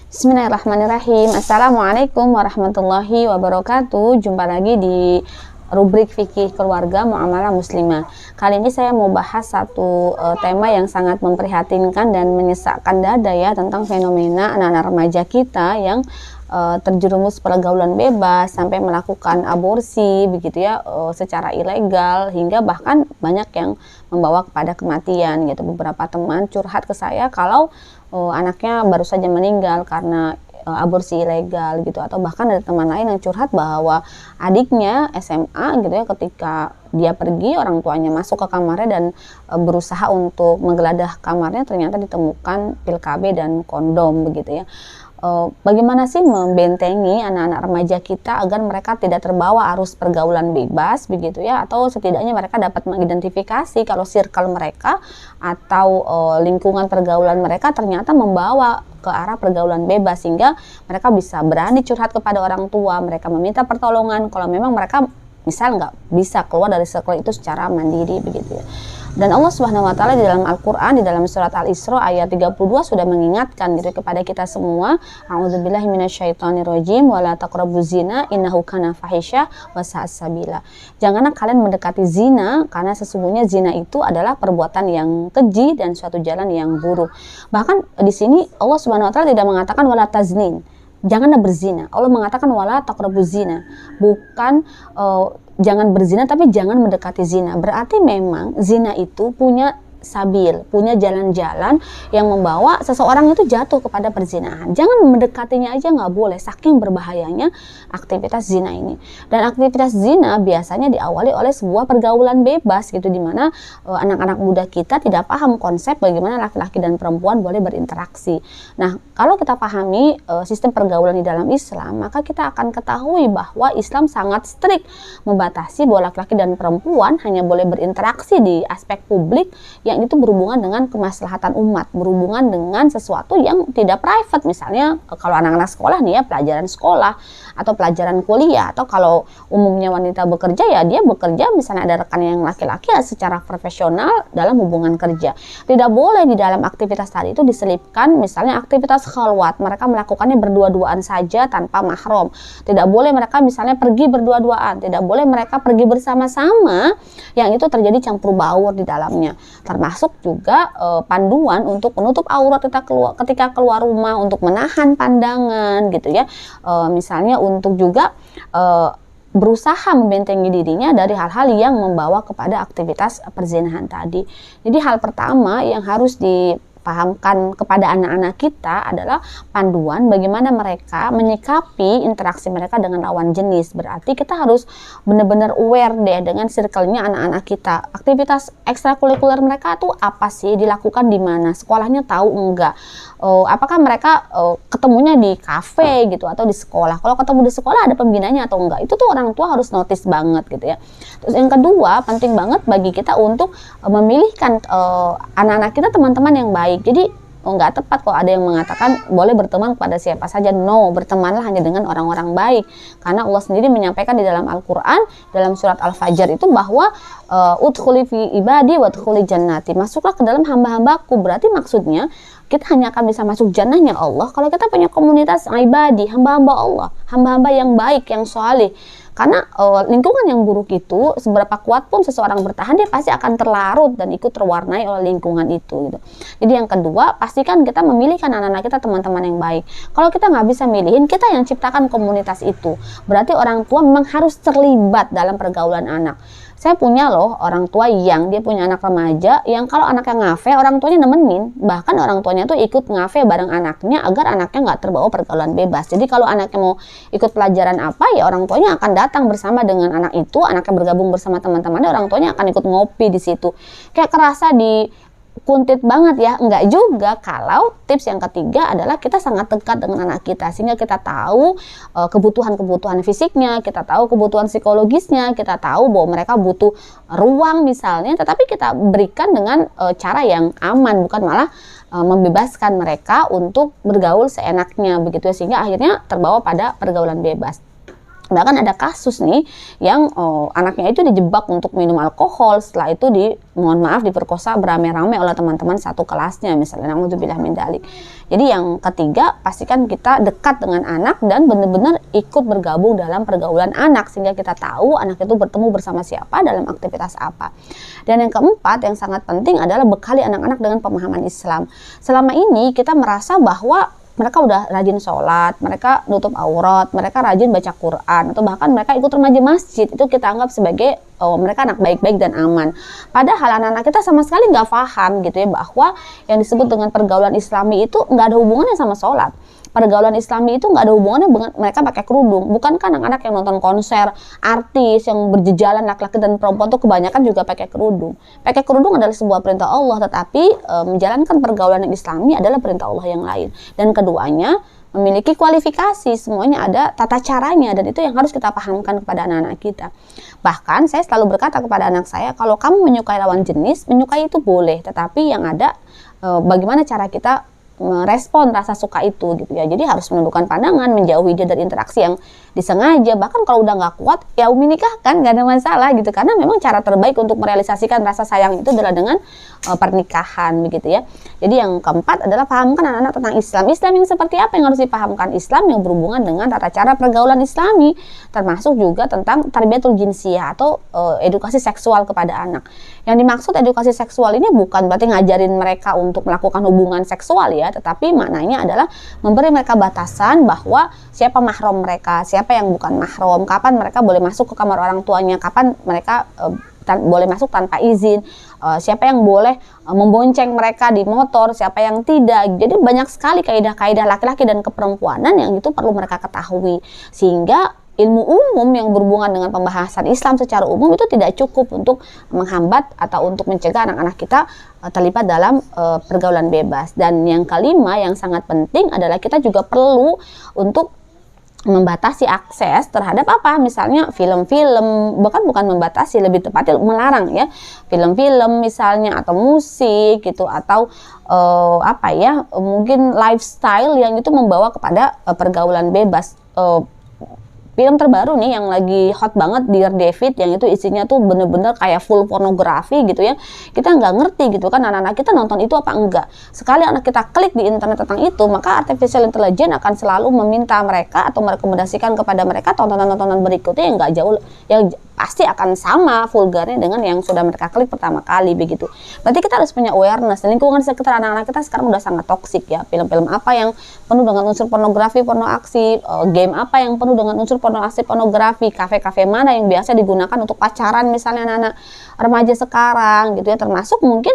Bismillahirrahmanirrahim. Assalamualaikum warahmatullahi wabarakatuh. Jumpa lagi di rubrik fikih keluarga muamalah muslimah. Kali ini saya mau bahas satu tema yang sangat memprihatinkan dan menyesakkan dada ya, tentang fenomena anak-anak remaja kita yang terjerumus pergaulan bebas sampai melakukan aborsi begitu ya, secara ilegal, hingga bahkan banyak yang membawa kepada kematian gitu. Beberapa teman curhat ke saya kalau anaknya baru saja meninggal karena aborsi ilegal gitu, atau bahkan ada teman lain yang curhat bahwa adiknya SMA gitu ya, ketika dia pergi orang tuanya masuk ke kamarnya dan berusaha untuk menggeledah kamarnya, ternyata ditemukan pil KB dan kondom begitu ya. Bagaimana sih membentengi anak-anak remaja kita agar mereka tidak terbawa arus pergaulan bebas begitu ya, atau setidaknya mereka dapat mengidentifikasi kalau circle mereka atau lingkungan pergaulan mereka ternyata membawa ke arah pergaulan bebas, sehingga mereka bisa berani curhat kepada orang tua, mereka meminta pertolongan kalau memang mereka misal nggak bisa keluar dari circle itu secara mandiri begitu ya. Dan Allah Subhanahu wa taala di dalam Al-Qur'an, di dalam surat Al-Isra ayat 32 sudah mengingatkan gitu kepada kita semua, a'udzubillahi minasyaitonirrajim, wala taqrabuz zina innahu kana fahisya wa sa'as sabila. Janganlah kalian mendekati zina, karena sesungguhnya zina itu adalah perbuatan yang keji dan suatu jalan yang buruk. Bahkan di sini Allah Subhanahu wa taala tidak mengatakan wala taznin, janganlah berzina. Allah mengatakan wala taqrabuz zina, bukan jangan berzina, tapi jangan mendekati zina. Berarti memang zina itu punya sabil, punya jalan-jalan yang membawa seseorang itu jatuh kepada perzinahan. Jangan mendekatinya aja nggak boleh, saking berbahayanya aktivitas zina ini. Dan aktivitas zina biasanya diawali oleh sebuah pergaulan bebas gitu, dimana anak-anak muda kita tidak paham konsep bagaimana laki-laki dan perempuan boleh berinteraksi. Nah, kalau kita pahami sistem pergaulan di dalam Islam, maka kita akan ketahui bahwa Islam sangat strict membatasi bahwa laki-laki dan perempuan hanya boleh berinteraksi di aspek publik yang itu berhubungan dengan kemaslahatan umat, berhubungan dengan sesuatu yang tidak private. Misalnya kalau anak-anak sekolah nih ya, pelajaran sekolah atau pelajaran kuliah, atau kalau umumnya wanita bekerja ya dia bekerja, misalnya ada rekan yang laki-laki ya secara profesional dalam hubungan kerja. Tidak boleh di dalam aktivitas tadi itu diselipkan misalnya aktivitas khalwat, mereka melakukannya berdua-duaan saja tanpa mahram. Tidak boleh mereka misalnya pergi berdua-duaan, tidak boleh mereka pergi bersama-sama yang itu terjadi campur baur di dalamnya. Termasuk juga panduan untuk menutup aurat ketika keluar rumah, untuk menahan pandangan gitu ya. Misalnya untuk juga berusaha membentengi dirinya dari hal-hal yang membawa kepada aktivitas perzinahan tadi. Jadi hal pertama yang harus dipahamkan kepada anak-anak kita adalah panduan bagaimana mereka menyikapi interaksi mereka dengan lawan jenis. Berarti kita harus benar-benar aware deh dengan circle-nya anak-anak kita. Aktivitas ekstrakurikuler mereka tuh apa sih, dilakukan di mana, sekolahnya tahu enggak, apakah mereka ketemunya di kafe gitu atau di sekolah. Kalau ketemu di sekolah ada pembinanya atau enggak, itu tuh orang tua harus notice banget gitu ya. Terus yang kedua, penting banget bagi kita untuk memilihkan anak-anak kita teman-teman yang baik. Jadi nggak tepat kok ada yang mengatakan boleh berteman kepada siapa saja. No, bertemanlah hanya dengan orang-orang baik, karena Allah sendiri menyampaikan di dalam Al-Quran, dalam surat Al-Fajr itu bahwa udkhuli fi ibadi wadkhuli jannati, masuklah ke dalam hamba-hambaku. Berarti maksudnya kita hanya akan bisa masuk jannahnya Allah kalau kita punya komunitas ibadi, hamba-hamba Allah, hamba-hamba yang baik, yang soleh. Karena lingkungan yang buruk itu, seberapa kuat pun seseorang bertahan, dia pasti akan terlarut dan ikut terwarnai oleh lingkungan itu gitu. Jadi yang kedua, pastikan kita memilihkan anak-anak kita teman-teman yang baik. Kalau kita nggak bisa milihin, kita yang ciptakan komunitas itu. Berarti orang tua memang harus terlibat dalam pergaulan anak. Saya punya loh orang tua yang dia punya anak remaja yang kalau anaknya ngafe, orang tuanya nemenin. Bahkan orang tuanya tuh ikut ngafe bareng anaknya agar anaknya nggak terbawa pergaulan bebas. Jadi kalau anaknya mau ikut pelajaran apa, ya orang tuanya akan datang bersama dengan anak itu, anaknya bergabung bersama teman-temannya, orang tuanya akan ikut ngopi di situ. Kayak kerasa di kuntit banget ya, enggak juga. Kalau tips yang ketiga adalah kita sangat dekat dengan anak kita, sehingga kita tahu kebutuhan-kebutuhan fisiknya, kita tahu kebutuhan psikologisnya, kita tahu bahwa mereka butuh ruang misalnya, tetapi kita berikan dengan cara yang aman, bukan malah membebaskan mereka untuk bergaul seenaknya begitu ya, sehingga akhirnya terbawa pada pergaulan bebas. Bahkan ada kasus nih yang anaknya itu dijebak untuk minum alkohol, setelah itu mohon maaf diperkosa beramai-ramai oleh teman-teman satu kelasnya misalnya, naudzubillah min dzalik. Jadi yang ketiga, pastikan kita dekat dengan anak dan benar-benar ikut bergabung dalam pergaulan anak sehingga kita tahu anak itu bertemu bersama siapa dalam aktivitas apa. Dan yang keempat yang sangat penting adalah bekali anak-anak dengan pemahaman Islam. Selama ini kita merasa bahwa mereka udah rajin sholat, mereka nutup aurat, mereka rajin baca Quran, atau bahkan mereka ikut remaja masjid. Itu kita anggap sebagai mereka anak baik-baik dan aman. Padahal anak-anak kita sama sekali nggak paham gitu ya, bahwa yang disebut dengan pergaulan Islami itu nggak ada hubungannya sama sholat. Pergaulan Islami itu nggak ada hubungannya dengan mereka pakai kerudung. Bukankah anak-anak yang nonton konser, artis yang berjejalan laki-laki dan perempuan tuh kebanyakan juga pakai kerudung. Pakai kerudung adalah sebuah perintah Allah, tetapi menjalankan pergaulan yang Islami adalah perintah Allah yang lain. Dan keduanya memiliki kualifikasi, semuanya ada tata caranya, dan itu yang harus kita pahamkan kepada anak-anak kita. Bahkan saya selalu berkata kepada anak saya, kalau kamu menyukai lawan jenis, menyukai itu boleh, tetapi yang ada bagaimana cara kita merespon rasa suka itu gitu ya. Jadi harus menundukkan pandangan, menjauhi dia dari interaksi yang disengaja. Bahkan kalau udah nggak kuat, ya umi nikahkan, nggak ada masalah gitu. Karena memang cara terbaik untuk merealisasikan rasa sayang itu adalah dengan pernikahan begitu ya. Jadi yang keempat adalah pahamkan anak-anak tentang Islam. Islam yang seperti apa yang harus dipahamkan? Islam yang berhubungan dengan tata cara pergaulan Islami, termasuk juga tentang tarbiyatul jinsiyah atau edukasi seksual kepada anak. Yang dimaksud edukasi seksual ini bukan berarti ngajarin mereka untuk melakukan hubungan seksual ya, tetapi maknanya adalah memberi mereka batasan bahwa siapa mahram mereka, siapa yang bukan mahram, kapan mereka boleh masuk ke kamar orang tuanya, kapan mereka boleh masuk tanpa izin, siapa yang boleh membonceng mereka di motor, siapa yang tidak. Jadi banyak sekali kaidah-kaidah laki-laki dan keperempuanan yang itu perlu mereka ketahui, sehingga ilmu umum yang berhubungan dengan pembahasan Islam secara umum itu tidak cukup untuk menghambat atau untuk mencegah anak-anak kita terlibat dalam pergaulan bebas. Dan yang kelima yang sangat penting adalah kita juga perlu untuk membatasi akses terhadap apa, misalnya film-film, bahkan bukan membatasi, lebih tepatnya melarang ya, film-film misalnya atau musik gitu, atau apa ya, mungkin lifestyle yang itu membawa kepada pergaulan bebas. Film terbaru nih yang lagi hot banget, Dear David, yang itu isinya tuh bener-bener kayak full pornografi gitu ya. Kita nggak ngerti gitu kan anak-anak kita nonton itu apa enggak. Sekali anak kita klik di internet tentang itu, maka artificial intelligence akan selalu meminta mereka atau merekomendasikan kepada mereka tontonan-tontonan berikutnya yang nggak jauh, yang pasti akan sama vulgarnya dengan yang sudah mereka klik pertama kali begitu. Berarti kita harus punya awareness. Dan lingkungan sekitar anak-anak kita sekarang udah sangat toksik ya. Film-film apa yang penuh dengan unsur pornografi, porno aksi, game apa yang penuh dengan unsur porno aksi, pornografi, kafe-kafe mana yang biasa digunakan untuk pacaran misalnya anak-anak remaja sekarang gitu ya, termasuk mungkin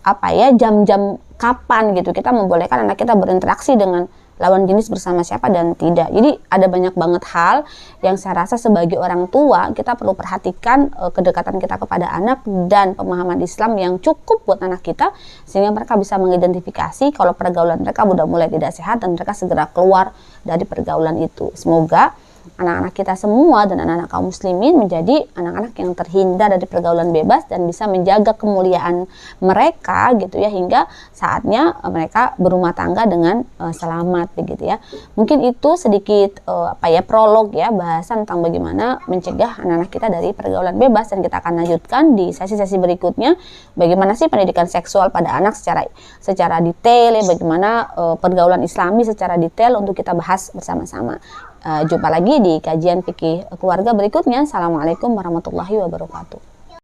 apa ya, jam-jam kapan gitu kita membolehkan anak kita berinteraksi dengan lawan jenis bersama siapa dan tidak. Jadi ada banyak banget hal yang saya rasa sebagai orang tua kita perlu perhatikan kedekatan kita kepada anak dan pemahaman Islam yang cukup buat anak kita, sehingga mereka bisa mengidentifikasi kalau pergaulan mereka udah mulai tidak sehat dan mereka segera keluar dari pergaulan itu. Semoga anak-anak kita semua dan anak-anak kaum muslimin menjadi anak-anak yang terhindar dari pergaulan bebas dan bisa menjaga kemuliaan mereka gitu ya, hingga saatnya mereka berumah tangga dengan selamat begitu ya. Mungkin itu sedikit apa ya, prolog ya, bahasan tentang bagaimana mencegah anak-anak kita dari pergaulan bebas, dan kita akan lanjutkan di sesi-sesi berikutnya bagaimana sih pendidikan seksual pada anak secara detail ya, bagaimana pergaulan Islami secara detail untuk kita bahas bersama-sama. Jumpa lagi di kajian fikih keluarga berikutnya. Assalamualaikum warahmatullahi wabarakatuh.